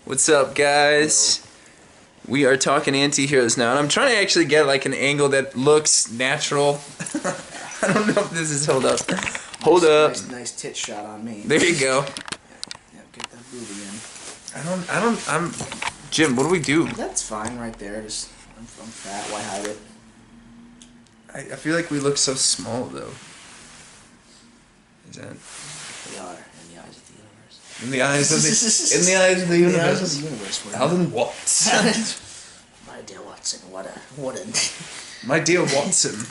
What's up, guys? We are talking anti-heroes now, and I'm trying to actually get like an angle that looks natural. I don't know if this is hold up. Hold up. Nice tit shot on me. There you go. Yeah, get that booby in. I'm. Jim, what do we do? That's fine right there. Just I'm fat. Why hide it? I feel like we look so small though. Is that? We are in the eyes of the universe. In the eyes of the universe. In the eyes of the universe. Alvin Watts. My dear Watson, what a My dear Watson.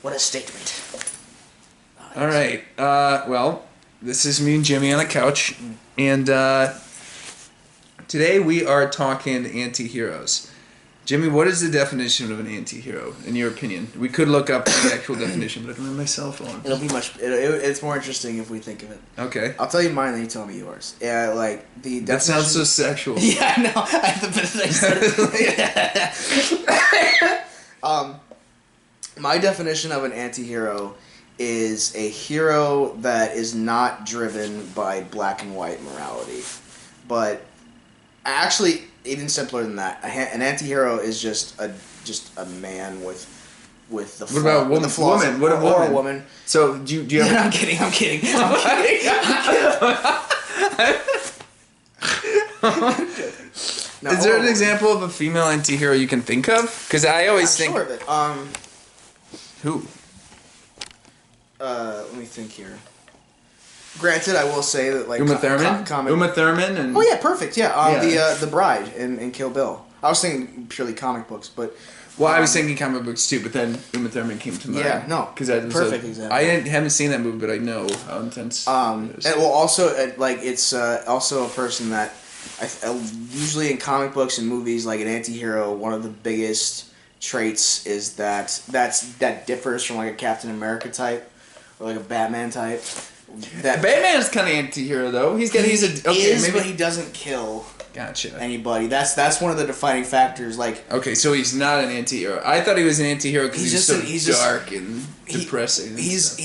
what a statement. All right. Well, this is me and Jimmy on the couch, and today we are talking anti-heroes. Jimmy, what is the definition of an anti-hero, in your opinion? We could look up the actual definition, but I don't have my cell phone. It'll be it's more interesting if we think of it. Okay. I'll tell you mine, then you tell me yours. Yeah, like the definition. That sounds so sexual. Yeah, I know. My definition of an anti-hero is a hero that is not driven by black and white morality, but actually even simpler than that. An anti-hero is just a man with the What about woman? What a woman? Or a woman. So do you have? I'm kidding. No, is there an example of a female anti-hero you can think of? Because I always think. Sure of it. Who? Let me think here. Granted, I will say that like Uma Thurman. Uma Thurman and. Oh yeah, perfect. Yeah, Yeah. the bride in Kill Bill. I was thinking purely comic books, but. Well, I was thinking comic books too, but then Uma Thurman came to mind. Yeah, no, because perfect example. I haven't seen that movie, but I know how intense. And well, also like it's also a person that usually in comic books and movies, like an anti-hero, one of the biggest traits is that differs from like a Captain America type or like a Batman type. That Batman's kind of anti-hero though. But he doesn't kill. Gotcha. Anybody. That's one of the defining factors. Like, okay, so he's not an anti-hero. I thought he was an anti-hero because he's so dark and depressing. He's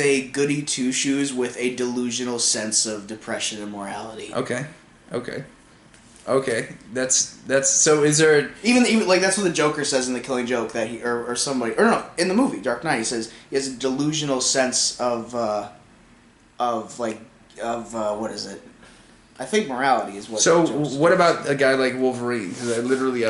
a goody two shoes with a delusional sense of depression and morality. Okay. That's so. Is there even like that's what the Joker says in The Killing Joke that he or somebody or no in the movie Dark Knight he says he has a delusional sense of what is it? I think morality is what. So what about a guy like Wolverine? Because I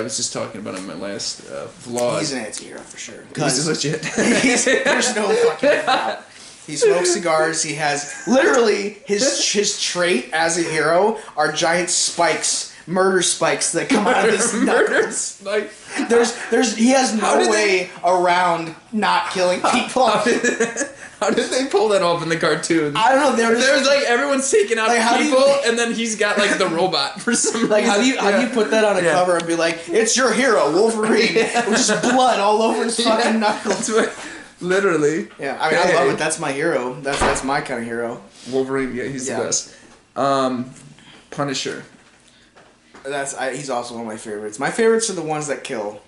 was just talking about him in my last vlog. He's an anti-hero for sure. He's legit. There's no fucking doubt. He smokes cigars. He has literally his trait as a hero are giant spikes, murder spikes that come out of his knuckles. He has no way around not killing people. How did they pull that off in the cartoon? I don't know. There's like everyone's taking out people, and then he's got like the robot for some reason. Like how do you put that on a cover and be like, it's your hero, Wolverine, with just blood all over his fucking knuckles. Literally. Yeah, I mean I love it. That's my hero. That's my kind of hero. Wolverine, yeah, he's the best. Punisher. He's also one of my favorites. My favorites are the ones that kill.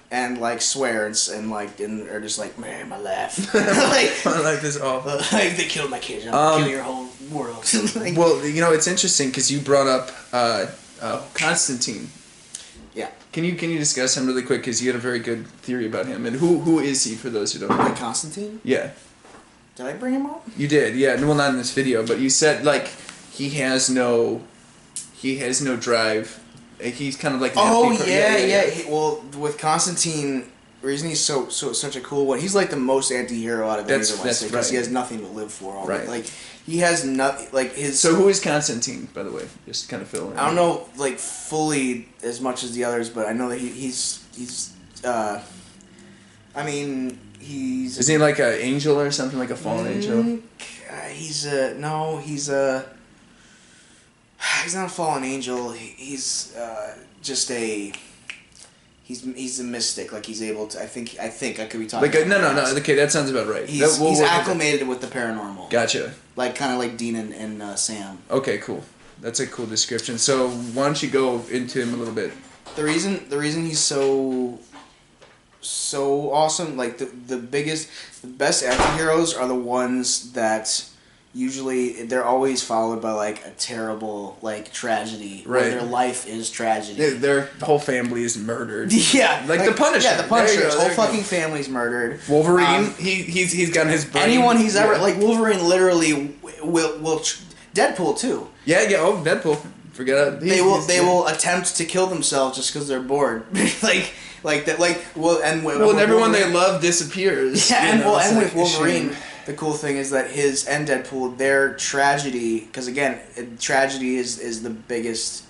And like swear and are just like, man, my life. Like, my life is awful. Like they killed my kids. I'm gonna kill your whole world. Like, well, it's interesting because you brought up Constantine. Yeah. Can you discuss him really quick? Because you had a very good theory about him. And who is he for those who don't know? Like Constantine? Yeah. Did I bring him up? You did. Yeah. Well, not in this video, but you said like he has no drive. He's kind of like yeah. Well, with Constantine, the reason he's such a cool one, he's like the most anti-hero out of any of them. Because he has nothing to live for. Like he has nothing. Like his. So who is Constantine, by the way? Just kind of fill in. I don't know like fully as much as the others, but I know that he's. I mean, he's. Isn't he like an angel or something, like a fallen angel? He's not a fallen angel. He's just a. He's a mystic. Like he's able to. I think I could be talking. Like no. Okay, that sounds about right. He's acclimated with the paranormal. Gotcha. Like kind of like Dean and Sam. Okay, cool. That's a cool description. So why don't you go into him a little bit? The reason he's so awesome. Like the best anti-heroes are the ones that usually they're always followed by like a terrible like tragedy where Right. their life is tragedy. Their whole family is murdered. Yeah, Like the Punisher. Yeah, the Punisher. There you His go, whole there you go. fucking family's murdered. Wolverine, he's got his brain. Anyone he's ever yeah. like Wolverine literally will Deadpool too. Yeah, oh, Deadpool. Forget it. They will attempt to kill themselves just because they're bored. like that and everyone they Wolverine- love disappears. Yeah, you and know, well, it's and like with a Wolverine, shame. the cool thing is that his and Deadpool, their tragedy, because again, tragedy is the biggest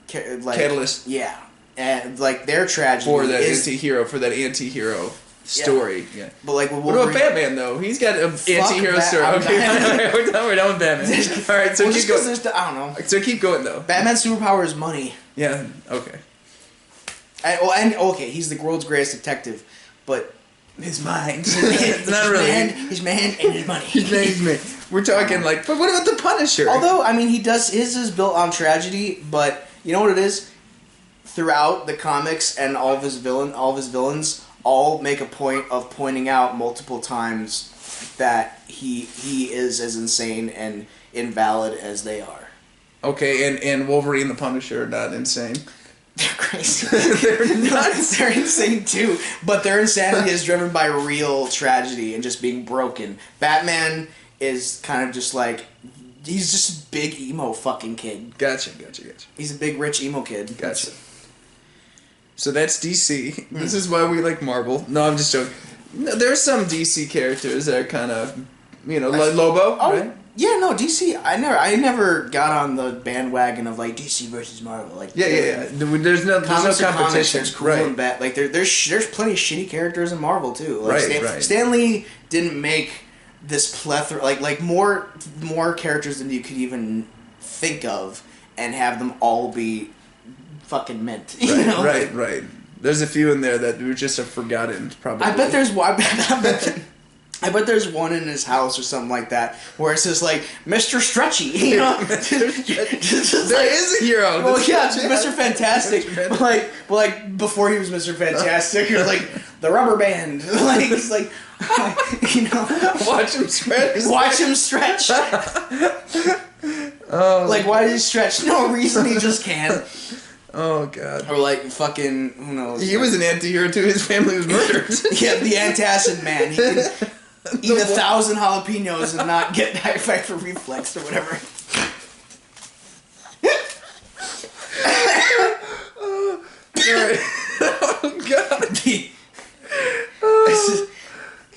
Catalyst. Yeah, and like their tragedy for that is, anti-hero story. Yeah. but like with What Wolverine, about Batman though? He's got an anti-hero story. I'm Okay, Batman. we're done with Batman. All right, so well, keep just 'cause going. there's I don't know. So keep going though. Batman's superpower is money. Yeah. Okay. And okay, he's the world's greatest detective, but His mind. his Not really. his man, and his money. His man. We're talking like, but what about the Punisher? Although, I mean, his is built on tragedy, but you know what it is? Throughout the comics and all of his villains all make a point of pointing out multiple times that he is as insane and invalid as they are. Okay, and Wolverine the Punisher are not insane. They're crazy. They're nuts. They're insane too, but their insanity is driven by real tragedy and just being broken. Batman is kind of just like, he's just a big emo fucking kid. Gotcha. He's a big rich emo kid. Gotcha. So that's DC. This is why we like Marvel. No, I'm just joking. No, there's some DC characters that are kind of, like Lobo, Oh, right? yeah, no, DC. I never got on the bandwagon of like DC versus Marvel. Like, Yeah. There's no Comics are competition. comics, there's cool Right. and bad. Like there's plenty of shitty characters in Marvel too. Like, Right. Stan Lee didn't make this plethora like more characters than you could even think of, and have them all be fucking mint. You know? Right. There's a few in there that were just forgotten, probably. I bet there's one. I bet there's one in his house or something like that where it says like Mr. Stretchy. You know, There is a hero. Well, That's yeah, Stretchy. Mr. Fantastic. Mr. But like before he was Mr. Fantastic, he was like the rubber band. Like he's like, Watch him stretch. watch him stretch. Like why does he stretch? No reason. He just can. Oh god. Or like fucking who knows? He was an anti-hero too. His family was murdered. Yeah, the antacid man. He can eat 1,000 jalapenos and not get hyper reflex or whatever. Alright. Oh god.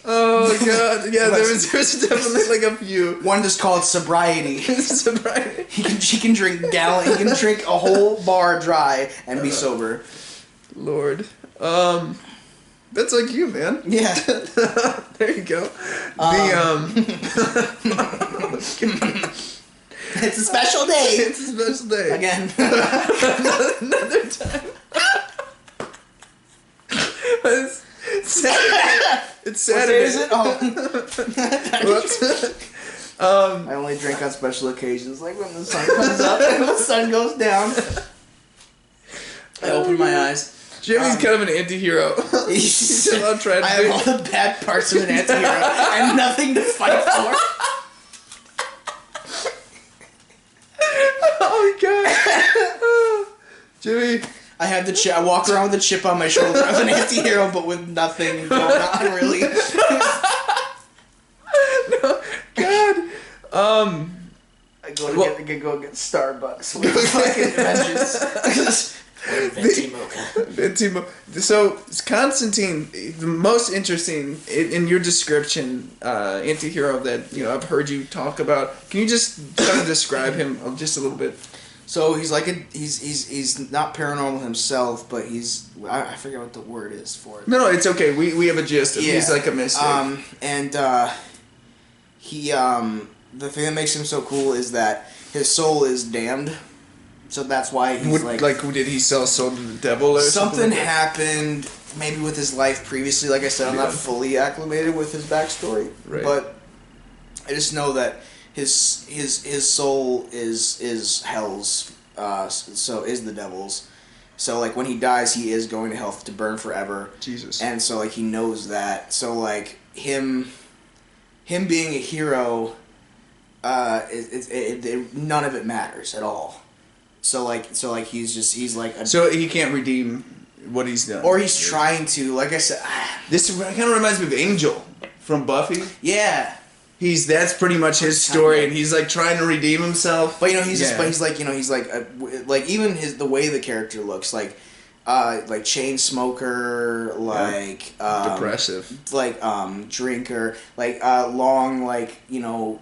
Oh god. Yeah, there's definitely like a few. One just called sobriety. Sobriety. He can drink He can drink a whole bar dry and be sober. Lord. That's like you, man. Yeah. There you go. It's a special day. It's a special day. Again. Another time. It's Saturday. It's What Saturday. day is it? Oh. Whoops. I only drink on special occasions, like when the sun comes up and the sun goes down. I open my eyes. Jimmy's kind of an anti-hero. He's about I have all the bad parts of an anti-hero and nothing to fight for. Oh god. Jimmy. I have the chip. I walk around with a chip on my shoulder. I'm an anti-hero, but with nothing going on, really. No. God. I go get Starbucks with fucking vengeance. Venti mocha. Venti So Constantine, the most interesting in your description, anti-hero that I've heard you talk about. Can you just kind of describe him just a little bit? So he's like he's not paranormal himself, but I forget what the word is for it. No, it's okay. We have a gist. Yeah. He's like a mystic. He the thing that makes him so cool is that his soul is damned. So that's why he's did he sell soul to the devil or something? Something happened maybe with his life previously. Like I said, I'm not fully acclimated with his backstory, right. But I just know that his soul is hell's, so is the devil's. So like when he dies, he is going to hell to burn forever. Jesus. And so like he knows that. So like him being a hero none of it matters at all. So like he's like a, So he can't redeem what he's done. or he's trying to. Like I said, This kind of reminds me of Angel from Buffy. yeah. That's pretty much his story, and he's like trying to redeem himself. But he's just, but he's like he's like even the way the character looks like chain smoker, like depressive, like drinker, like long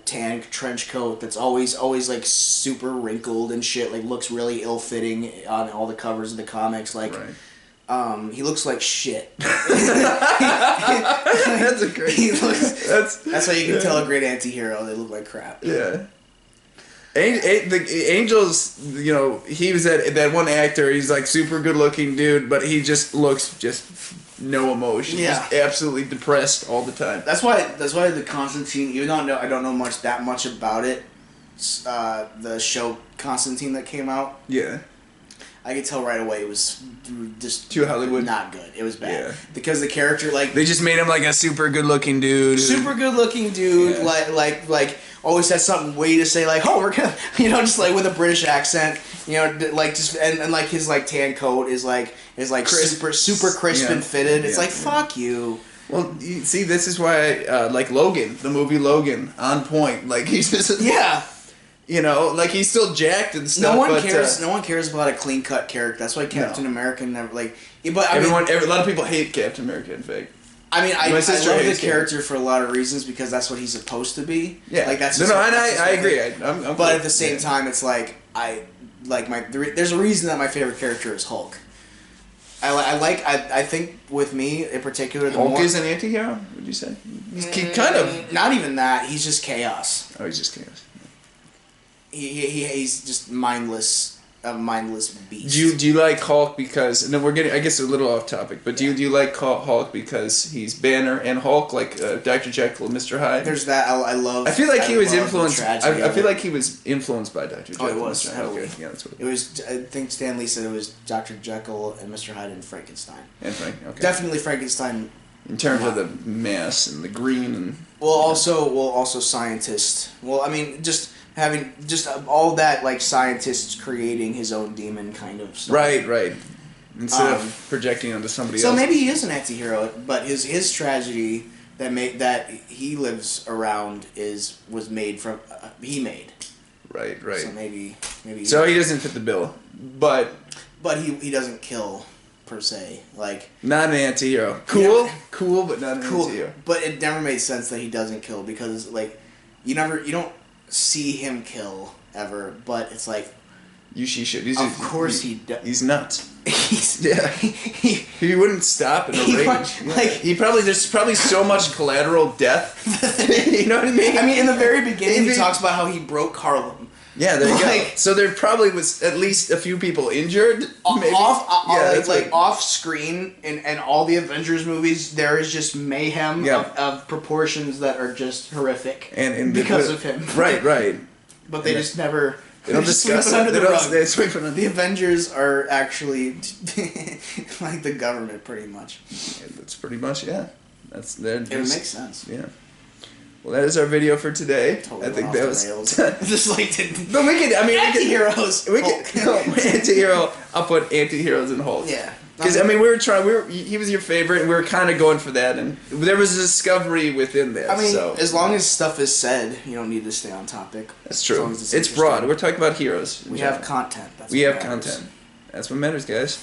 tan trench coat that's always like super wrinkled and shit, like looks really ill fitting on all the covers of the comics, like. Right. He looks like shit. That's a great. That's how you can tell a great anti-hero. They look like crap. Yeah. The Angels, he was that one actor. He's like super good looking dude, but he just looks no emotion. Yeah. Just absolutely depressed all the time. That's why the Constantine. Even though I don't know that much about it, the show Constantine that came out. Yeah. I could tell right away it was just too Hollywood. Not good. It was bad. Yeah. Because the character they just made him like a super good looking dude. Super good looking dude, Yeah. like always has something witty to say, like, oh, we're gonna, just like with a British accent, like just and like his like tan coat is Crisp. super crisp and fitted. It's Yeah. like fuck you. Well, you see, this is why like Logan, the movie Logan, on point. Like he's just Yeah. like he's still jacked and stuff. No one but, cares. No one cares about a clean cut character. That's why Captain America never like. But I mean, a lot of people hate Captain America. In fact, I My sister love the hates him. character for a lot of reasons because that's what he's supposed to be. yeah, like that's. no, just- and that's just I what agree. they- I'm But at the same time, it's like there's a reason that my favorite character is Hulk. I think with me in particular, the Hulk more, is an anti-hero. Would you say? He's kind of. not even that. He's just chaos. Oh, he's just chaos. He's just a mindless beast. Do you like Hulk because? No, we're getting. I guess a little off topic, but do you like Hulk because he's Banner and Hulk, like Dr. Jekyll and Mr. Hyde? There's that. I love. I feel like he was love the influenced. tragedy I of feel it. like he was influenced by Dr. Jekyll. Oh, it and was Mr. Hyde. heavily. Okay, yeah, that's what. It was. I think Stan Lee said it was Dr. Jekyll and Mr. Hyde and Frankenstein. And Frank. Okay. Definitely Frankenstein. In terms of the mass and the green and. Also scientist. Well, I mean, just having all that like scientists creating his own demon kind of stuff. Right. Instead of projecting onto somebody So else. maybe he is an anti-hero, but his tragedy that he lives around was made from he made. Right. So maybe. So he doesn't fit the bill, but he doesn't kill per se, like not an anti-hero. Cool, Yeah. cool, but not an anti-hero. But it never made sense that he doesn't kill because like you don't see him kill ever, but it's like She should. of course he does. He's nuts. He's, Yeah. he, He wouldn't stop in a He rage. would- like- He probably there's probably so much collateral death. You know what I mean? I mean, in the very beginning, he Maybe- talks about how he broke Harlem. Yeah, there you go. like- So there probably was at least a few people injured. Maybe. That's like what- off screen in all the Avengers movies, there is just mayhem Yeah. of proportions that are just horrific and because of him. Right. But they just never. They don't just sweep discuss it it. under They the don't. rug. They sweep it under The Avengers are actually like the government, pretty much. That's pretty much That's there. It makes sense. Yeah. Well, that is our video for today. Totally I think went that off was. the rails. Just like did But we could. I mean, anti-heroes. We could. No, anti-hero. I'll put anti-heroes in Hulk. Yeah. Because I mean, we were trying. He was your favorite, and we were kind of going for that, and there was a discovery within that. I mean, so. as long as stuff is said, you don't need to stay on topic. That's as true. long as It's broad. We're talking about heroes. We have content. That's We what have matters. content. That's what matters, guys.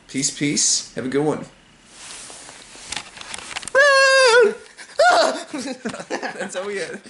Peace. Have a good one. That's all we had.